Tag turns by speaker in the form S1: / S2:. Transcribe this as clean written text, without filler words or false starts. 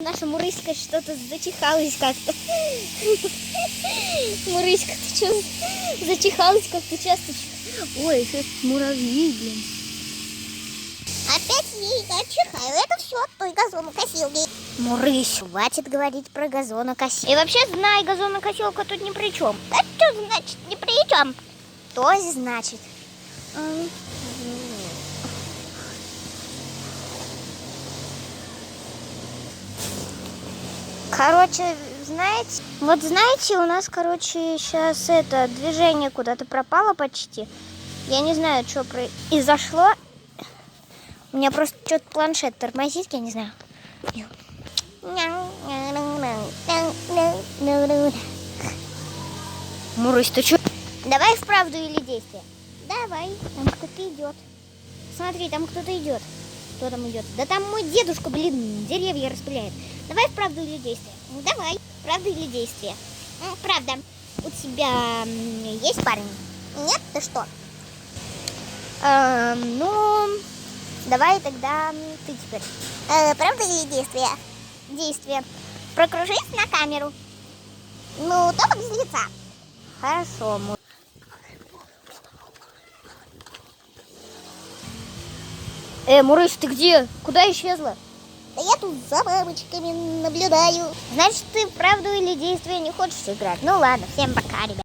S1: Наша Мурыська что-то зачихалась как-то. Мурыська, ты что, зачихалась как-то часто? Ой, это муравьи, блин.
S2: Опять я чихаю. Это все от той газонокосилки.
S1: Мурысь, хватит говорить про газонокосилку. И вообще, знай, газонокосилка тут ни при чем.
S2: А что значит ни при чем?
S1: То значит. Короче, знаете, у нас, сейчас это движение куда-то пропало почти. Я не знаю, что произошло. У меня просто что-то планшет тормозит, я не знаю. Мурусь, ты что? Давай вправду или действие?
S2: Давай.
S1: Там кто-то идет. Смотри, там кто-то идет. Кто там идет? Да там мой дедушка, блин, деревья распыляет. Давай вправду или действие?
S2: Давай.
S1: Правда или действие?
S2: Правда.
S1: У тебя есть парень?
S2: Нет, ты что?
S1: Ну, давай тогда ты теперь.
S2: Правда или действие?
S1: Действие. Прокружись на камеру.
S2: Ну, только без лица.
S1: Хорошо, Мурыш, ты где? Куда исчезла?
S2: Да я тут за мамочками наблюдаю.
S1: Значит, ты правду или действие не хочешь играть? Ну ладно, всем пока, ребят.